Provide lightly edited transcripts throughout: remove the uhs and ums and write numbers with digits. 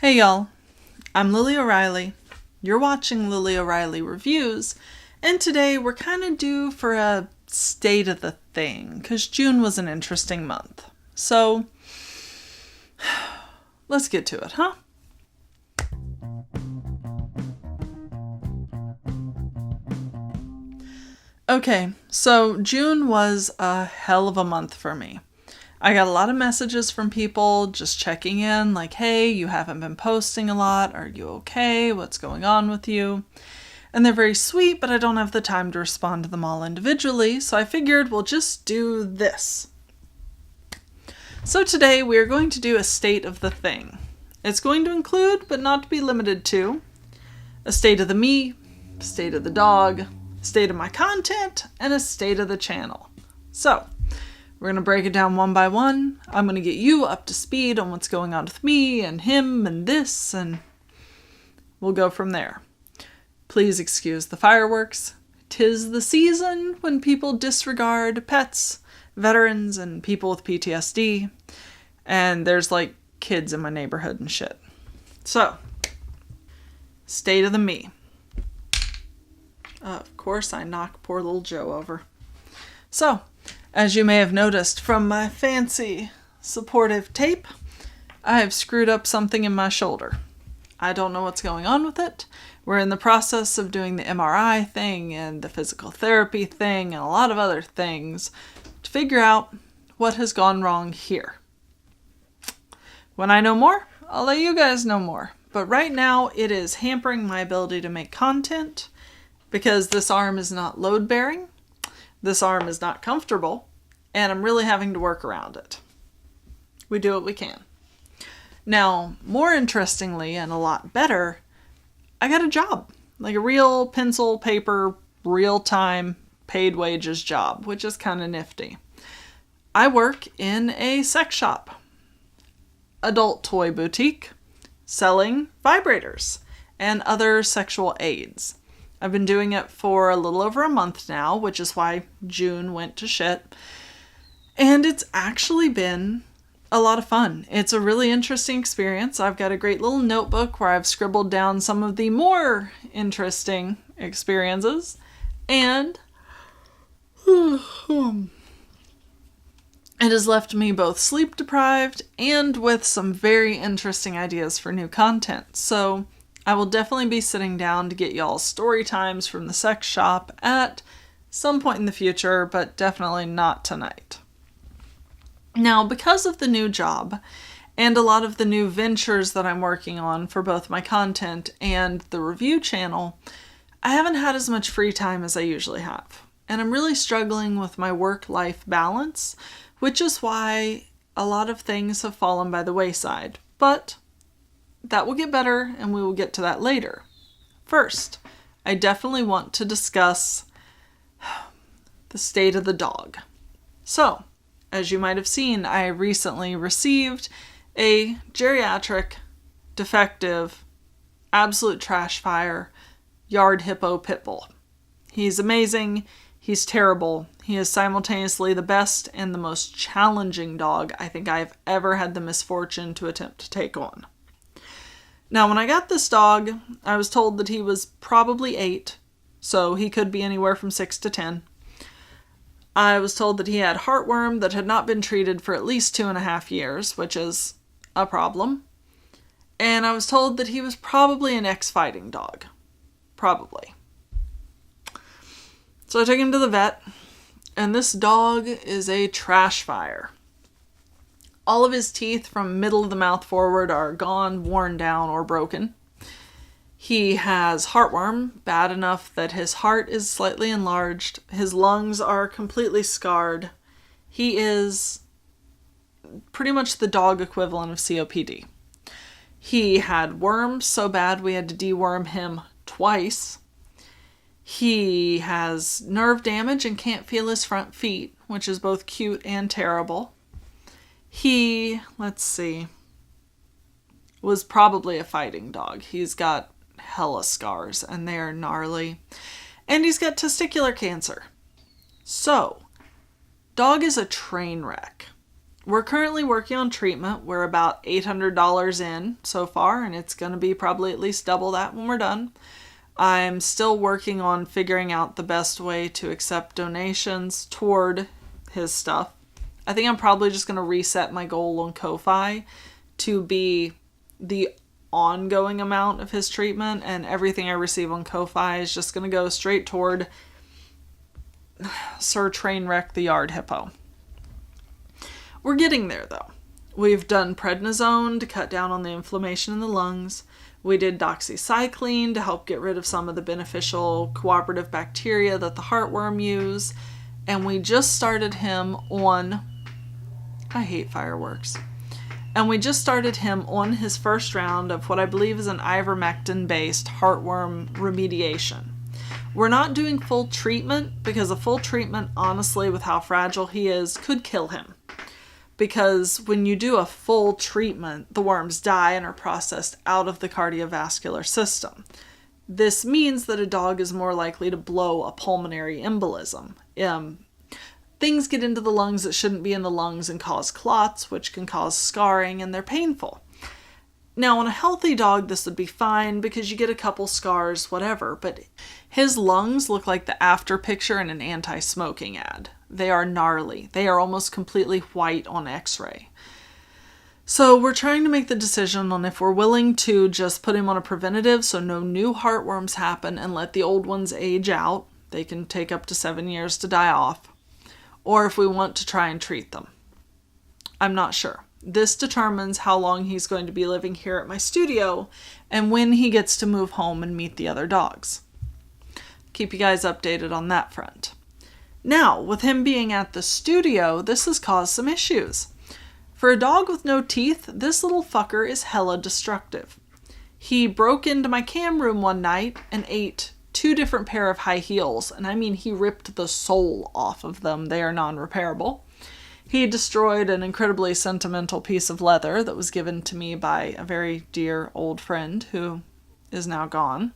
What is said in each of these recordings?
Hey y'all, I'm Lily O'Reilly. You're watching Lily O'Reilly Reviews, and today we're kind of due for a state of the thing, because June was an interesting month. So, let's get to it, huh? Okay, so June was a hell of a month for me. I got a lot of messages from people just checking in, like, hey, you haven't been posting a lot. Are you okay? What's going on with you? And they're very sweet, but I don't have the time to respond to them all individually, so I figured we'll just do this. So today we're going to do a state of the thing. It's going to include, but not to be limited to, a state of the me, state of the dog, state of my content, and a state of the channel. So, we're going to break it down one by one. I'm going to get you up to speed on what's going on with me and him and this, and we'll go from there. Please excuse the fireworks. 'Tis the season when people disregard pets, veterans, and people with PTSD. And there's like kids in my neighborhood and shit. So, state of the me. Of course, I knock poor little Joe over. So, as you may have noticed from my fancy supportive tape, I have screwed up something in my shoulder. I don't know what's going on with it. We're in the process of doing the MRI thing and the physical therapy thing and a lot of other things to figure out what has gone wrong here. When I know more, I'll let you guys know more. But right now, it is hampering my ability to make content because this arm is not load-bearing. This arm is not comfortable, and I'm really having to work around it. We do what we can. Now, more interestingly and a lot better, I got a job. Like a real pencil, paper, real-time, paid wages job, which is kind of nifty. I work in a sex shop, adult toy boutique, selling vibrators and other sexual aids. I've been doing it for a little over a month now, which is why June went to shit. And it's actually been a lot of fun. It's a really interesting experience. I've got a great little notebook where I've scribbled down some of the more interesting experiences. And it has left me both sleep deprived and with some very interesting ideas for new content. So I will definitely be sitting down to get y'all story times from the sex shop at some point in the future, but definitely not tonight. Now, because of the new job and a lot of the new ventures that I'm working on for both my content and the review channel, I haven't had as much free time as I usually have. And I'm really struggling with my work-life balance, which is why a lot of things have fallen by the wayside. But that will get better, and we will get to that later. First, I definitely want to discuss the state of the dog. So, as you might have seen, I recently received a geriatric, defective, absolute trash fire, yard hippo pit bull. He's amazing. He's terrible. He is simultaneously the best and the most challenging dog I think I've ever had the misfortune to attempt to take on. Now, when I got this dog, I was told that he was probably 8, so he could be anywhere from 6 to 10. I was told that he had heartworm that had not been treated for at least 2.5 years, which is a problem. And I was told that he was probably an ex-fighting dog. Probably. So I took him to the vet, and this dog is a trash fire. All of his teeth from middle of the mouth forward are gone, worn down, or broken. He has heartworm, bad enough that his heart is slightly enlarged. His lungs are completely scarred. He is pretty much the dog equivalent of COPD. He had worms so bad we had to deworm him twice. He has nerve damage and can't feel his front feet, which is both cute and terrible. He, was probably a fighting dog. He's got hella scars, and they are gnarly. And he's got testicular cancer. So, dog is a train wreck. We're currently working on treatment. We're about $800 in so far, and it's going to be probably at least double that when we're done. I'm still working on figuring out the best way to accept donations toward his stuff. I think I'm probably just going to reset my goal on Ko-Fi to be the ongoing amount of his treatment, and everything I receive on Ko-Fi is just going to go straight toward Sir Trainwreck the Yard Hippo. We're getting there, though. We've done prednisone to cut down on the inflammation in the lungs. We did doxycycline to help get rid of some of the beneficial cooperative bacteria that the heartworm use. And we just started him on... I hate fireworks. And we just started him on his first round of what I believe is an ivermectin-based heartworm remediation. We're not doing full treatment because a full treatment, honestly, with how fragile he is, could kill him. Because when you do a full treatment, the worms die and are processed out of the cardiovascular system. This means that a dog is more likely to blow a pulmonary embolism. Things get into the lungs that shouldn't be in the lungs and cause clots, which can cause scarring, and they're painful. Now, on a healthy dog, this would be fine because you get a couple scars, whatever, but his lungs look like the after picture in an anti-smoking ad. They are gnarly. They are almost completely white on X-ray. So we're trying to make the decision on if we're willing to just put him on a preventative so no new heartworms happen and let the old ones age out. They can take up to 7 years to die off. Or if we want to try and treat them. I'm not sure. This determines how long he's going to be living here at my studio and when he gets to move home and meet the other dogs. Keep you guys updated on that front. Now, with him being at the studio, this has caused some issues. For a dog with no teeth, this little fucker is hella destructive. He broke into my cam room one night and ate 2 different pair of high heels, and I mean he ripped the sole off of them. They are non-repairable. He destroyed an incredibly sentimental piece of leather that was given to me by a very dear old friend who is now gone.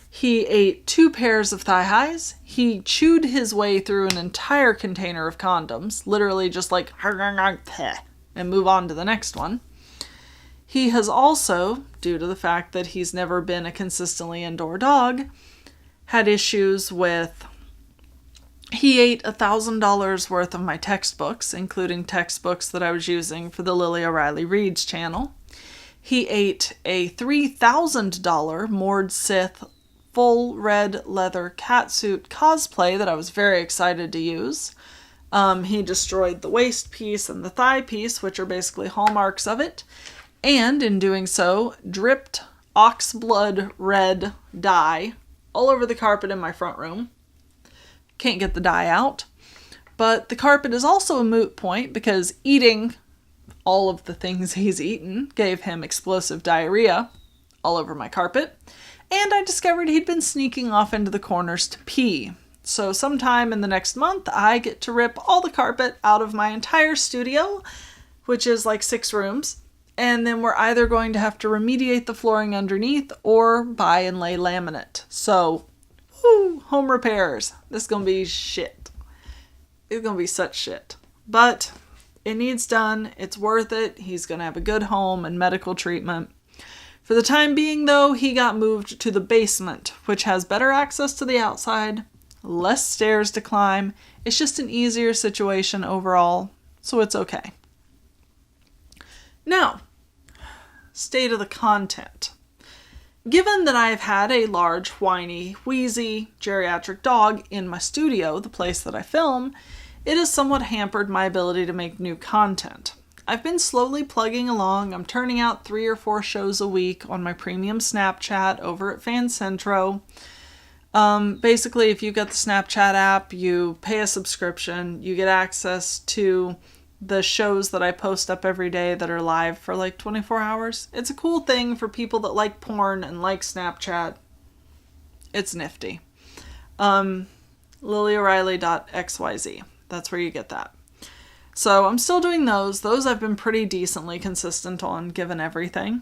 He ate 2 pairs of thigh highs. He chewed his way through an entire container of condoms, literally just like, and move on to the next one. He has also, due to the fact that he's never been a consistently indoor dog, had issues with... He ate $1,000 worth of my textbooks, including textbooks that I was using for the Lily O'Reilly Reads channel. He ate a $3,000 Mord Sith full red leather catsuit cosplay that I was very excited to use. He destroyed the waist piece and the thigh piece, which are basically hallmarks of it. And in doing so, dripped ox blood red dye all over the carpet in my front room. Can't get the dye out. But the carpet is also a moot point because eating all of the things he's eaten gave him explosive diarrhea all over my carpet. And I discovered he'd been sneaking off into the corners to pee. So sometime in the next month, I get to rip all the carpet out of my entire studio, which is like 6 rooms. And then we're either going to have to remediate the flooring underneath or buy and lay laminate. So, home repairs. This is going to be shit. It's going to be such shit. But it needs done. It's worth it. He's going to have a good home and medical treatment. For the time being, though, he got moved to the basement, which has better access to the outside, less stairs to climb. It's just an easier situation overall, so it's okay. Now, state of the content. Given that I've had a large, whiny, wheezy, geriatric dog in my studio, the place that I film, it has somewhat hampered my ability to make new content. I've been slowly plugging along. I'm turning out 3 or 4 shows a week on my premium Snapchat over at FanCentro. Basically, if you've got the Snapchat app, you pay a subscription, you get access to the shows that I post up every day that are live for like 24 hours. It's a cool thing for people that like porn and like Snapchat. It's nifty. LilyO'Reilly.xyz. That's where you get that. So I'm still doing those. Those I've been pretty decently consistent on, given everything.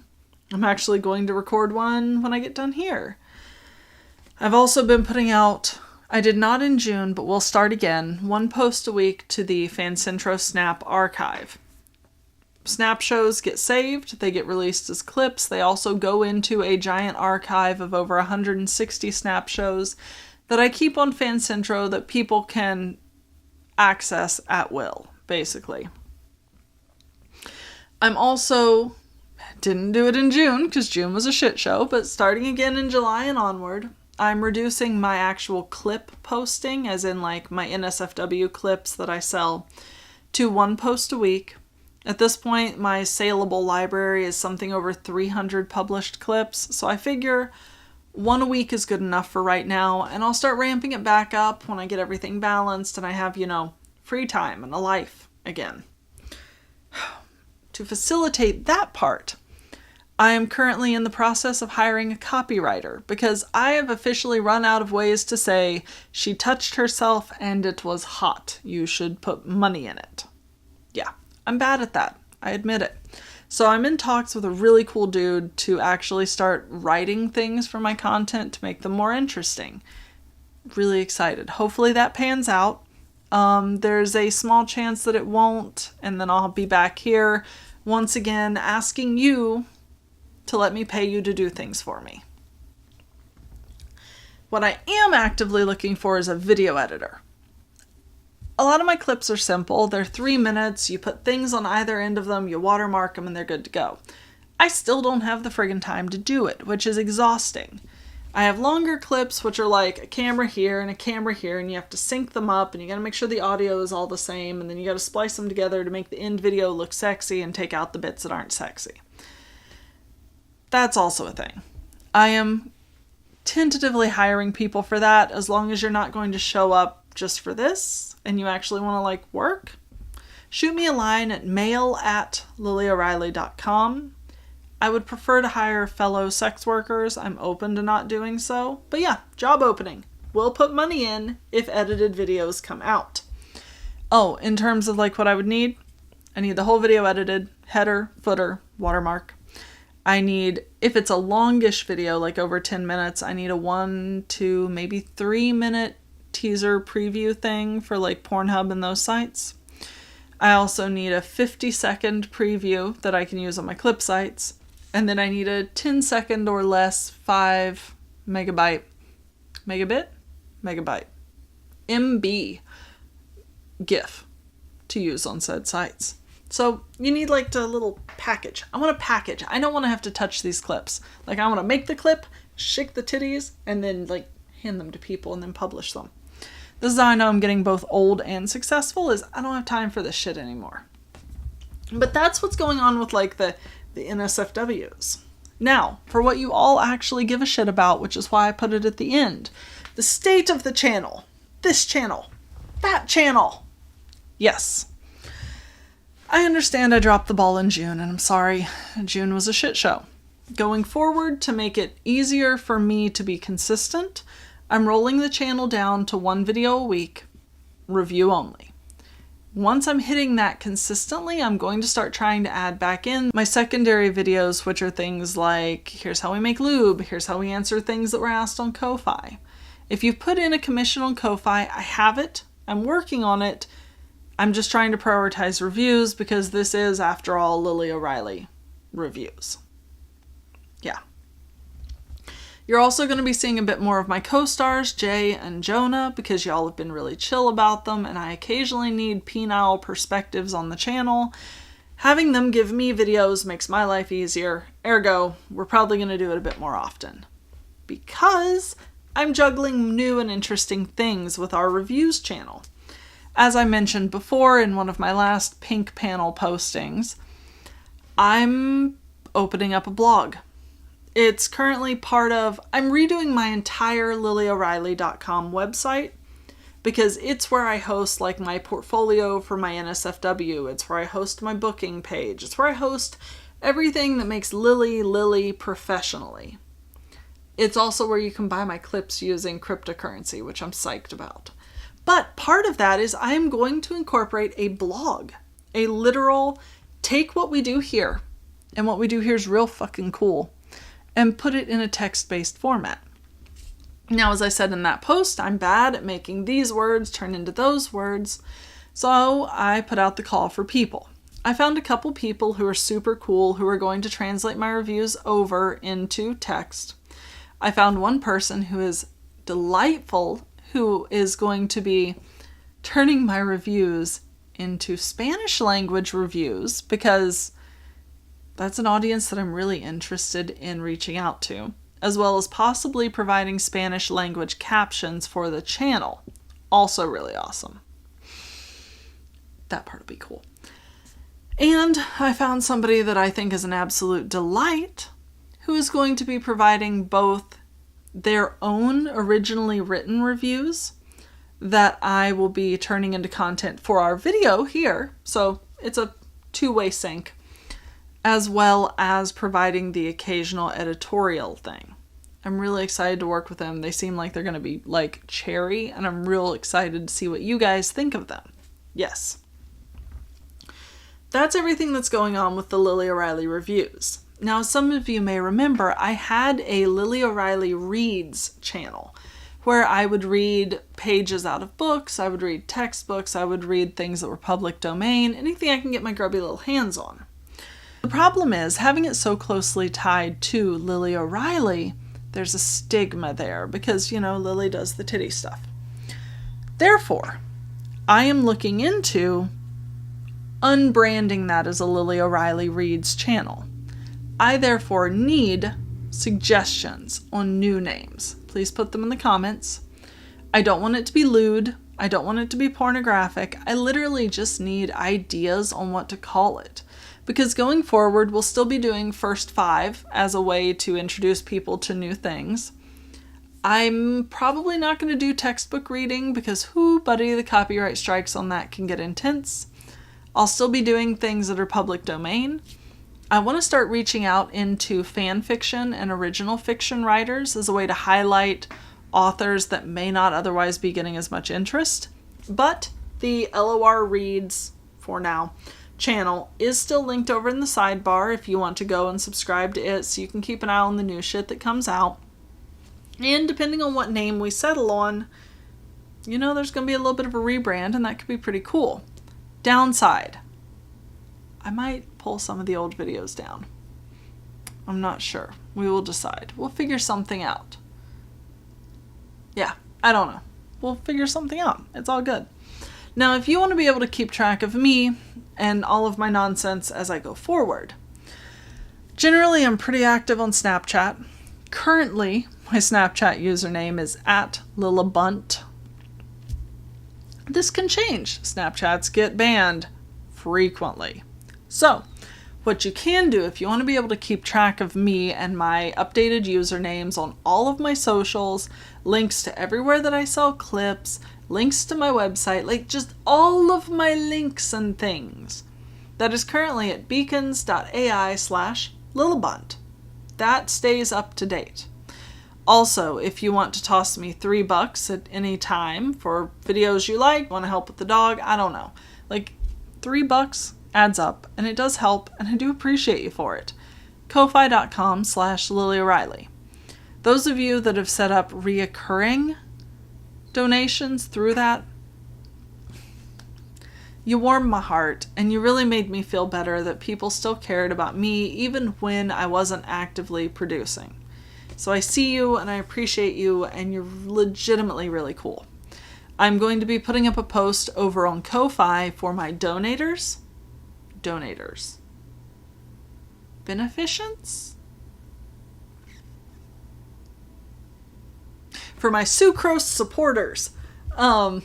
I'm actually going to record one when I get done here. I've also been putting out... I did not in June, but we'll start again. 1 post a week to the FanCentro Snap archive. Snap shows get saved, they get released as clips. They also go into a giant archive of over 160 Snap shows that I keep on FanCentro that people can access at will, basically. I'm also, didn't do it in June because June was a shit show, but starting again in July and onward, I'm reducing my actual clip posting, as in like my NSFW clips that I sell, to 1 post a week. At this point, my saleable library is something over 300 published clips, so I figure 1 a week is good enough for right now, and I'll start ramping it back up when I get everything balanced and I have, free time and a life again. To facilitate that part, I am currently in the process of hiring a copywriter because I have officially run out of ways to say, she touched herself and it was hot. You should put money in it. Yeah, I'm bad at that. I admit it. So I'm in talks with a really cool dude to actually start writing things for my content to make them more interesting. Really excited. Hopefully that pans out. There's a small chance that it won't, and then I'll be back here once again asking you to let me pay you to do things for me. What I am actively looking for is a video editor. A lot of my clips are simple. They're 3 minutes. You put things on either end of them, you watermark them, and they're good to go. I still don't have the friggin' time to do it, which is exhausting. I have longer clips, which are like a camera here and a camera here, and you have to sync them up, and you gotta make sure the audio is all the same, and then you gotta splice them together to make the end video look sexy and take out the bits that aren't sexy. That's also a thing. I am tentatively hiring people for that, as long as you're not going to show up just for this and you actually want to work. Shoot me a line at mail@lilyoreilly.com. I would prefer to hire fellow sex workers. I'm open to not doing so. But yeah, job opening. We'll put money in if edited videos come out. Oh, in terms of what I would need, I need the whole video edited, header, footer, watermark. I need, if it's a longish video, over 10 minutes, I need a 1 to maybe 3 minute teaser preview thing for Pornhub and those sites. I also need a 50-second preview that I can use on my clip sites. And then I need a 10-second or less 5 megabit MB GIF to use on said sites. So you need a little package. I want a package. I don't want to have to touch these clips. I want to make the clip, shake the titties, and then hand them to people and then publish them. This is how I know I'm getting both old and successful, is I don't have time for this shit anymore. But that's what's going on with the NSFWs. Now, for what you all actually give a shit about, which is why I put it at the end. The state of the channel. This channel. That channel. Yes. I understand I dropped the ball in June, and I'm sorry. June was a shit show. Going forward, to make it easier for me to be consistent, I'm rolling the channel down to 1 video a week, review only. Once I'm hitting that consistently, I'm going to start trying to add back in my secondary videos, which are things like, here's how we make lube, here's how we answer things that were asked on Ko-Fi. If you've put in a commission on Ko-Fi, I have it, I'm working on it, I'm just trying to prioritize reviews because this is, after all, Lily O'Reilly reviews. Yeah. You're also going to be seeing a bit more of my co-stars, Jay and Jonah, because y'all have been really chill about them, and I occasionally need penile perspectives on the channel. Having them give me videos makes my life easier, ergo, we're probably going to do it a bit more often. Because I'm juggling new and interesting things with our reviews channel. As I mentioned before in one of my last pink panel postings, I'm opening up a blog. It's currently I'm redoing my entire lilyoreilly.com website because it's where I host my portfolio for my NSFW. It's where I host my booking page. It's where I host everything that makes Lily professionally. It's also where you can buy my clips using cryptocurrency, which I'm psyched about. But part of that is I'm going to incorporate a blog, a literal take what we do here, and what we do here is real fucking cool, and put it in a text-based format. Now, as I said in that post, I'm bad at making these words turn into those words. So I put out the call for people. I found a couple people who are super cool who are going to translate my reviews over into text. I found one person who is delightful, who is going to be turning my reviews into Spanish language reviews, because that's an audience that I'm really interested in reaching out to, as well as possibly providing Spanish language captions for the channel. Also really awesome. That part will be cool. And I found somebody that I think is an absolute delight, who is going to be providing both their own originally written reviews that I will be turning into content for our video here. So it's a two-way sync, as well as providing the occasional editorial thing. I'm really excited to work with them. They seem like they're going to be like cherry, and I'm real excited to see what you guys think of them. Yes. That's everything that's going on with the Lily O'Reilly reviews. Now, some of you may remember I had a Lily O'Reilly Reads channel where I would read pages out of books, I would read textbooks, I would read things that were public domain, anything I can get my grubby little hands on. The problem is, having it so closely tied to Lily O'Reilly, there's a stigma there because, Lily does the titty stuff. Therefore, I am looking into unbranding that as a Lily O'Reilly Reads channel. I therefore need suggestions on new names. Please put them in the comments. I don't want it to be lewd. I don't want it to be pornographic. I literally just need ideas on what to call it. Because going forward, we'll still be doing First 5 as a way to introduce people to new things. I'm probably not going to do textbook reading because buddy, the copyright strikes on that can get intense. I'll still be doing things that are public domain. I want to start reaching out into fan fiction and original fiction writers as a way to highlight authors that may not otherwise be getting as much interest. But the LOR Reads, for now, channel is still linked over in the sidebar if you want to go and subscribe to it so you can keep an eye on the new shit that comes out. And depending on what name we settle on, there's going to be a little bit of a rebrand, and that could be pretty cool. Downside, I might pull some of the old videos down. I'm not sure. We will decide. We'll figure something out. Yeah, I don't know. We'll figure something out. It's all good. Now, if you want to be able to keep track of me and all of my nonsense as I go forward, generally I'm pretty active on Snapchat. Currently, my Snapchat username is @lillabunt. This can change. Snapchats get banned frequently. So, what you can do if you want to be able to keep track of me and my updated usernames on all of my socials, links to everywhere that I sell clips, links to my website, like just all of my links and things, that is currently at beacons.ai/lillabunt. That stays up to date. Also, if you want to toss me $3 at any time for videos you like, want to help with the dog, I don't know. Like, $3 adds up, and it does help, and I do appreciate you for it. Ko-fi.com/Lily O'Reilly. Those of you that have set up reoccurring donations through that, you warmed my heart, and you really made me feel better that people still cared about me even when I wasn't actively producing. So I see you and I appreciate you, and you're legitimately really cool. I'm going to be putting up a post over on Ko-fi for my donators. Beneficents? For my sucrose supporters. But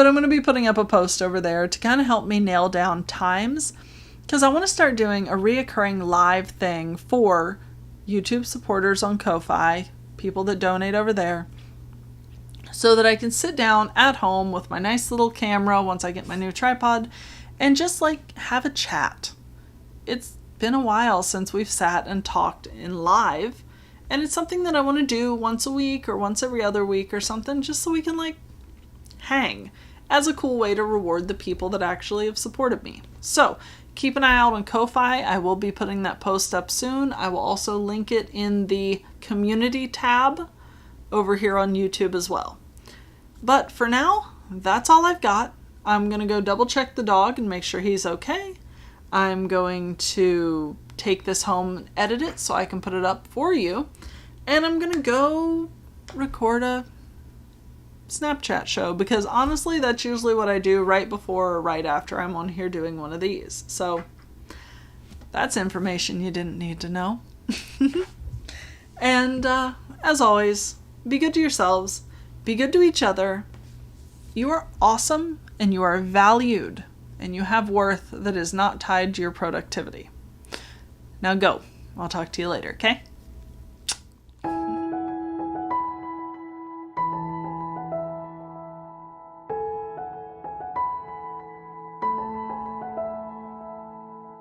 I'm going to be putting up a post over there to kind of help me nail down times, because I want to start doing a reoccurring live thing for YouTube supporters on Ko-fi, people that donate over there, so that I can sit down at home with my nice little camera once I get my new tripod and just have a chat. It's been a while since we've sat and talked in live, and it's something that I want to do once a week or once every other week or something, just so we can hang as a cool way to reward the people that actually have supported me. So Keep an eye out on Ko-Fi. I will be putting that post up soon. I will also link it in the community tab over here on YouTube as well. But for now, that's all I've got. I'm going to go double check the dog and make sure he's okay. I'm going to take this home and edit it so I can put it up for you. And I'm going to go record a Snapchat show, because honestly, that's usually what I do right before or right after I'm on here doing one of these. So that's information you didn't need to know. And as always, be good to yourselves, be good to each other. You are awesome and you are valued and you have worth that is not tied to your productivity. Now go. I'll talk to you later, okay?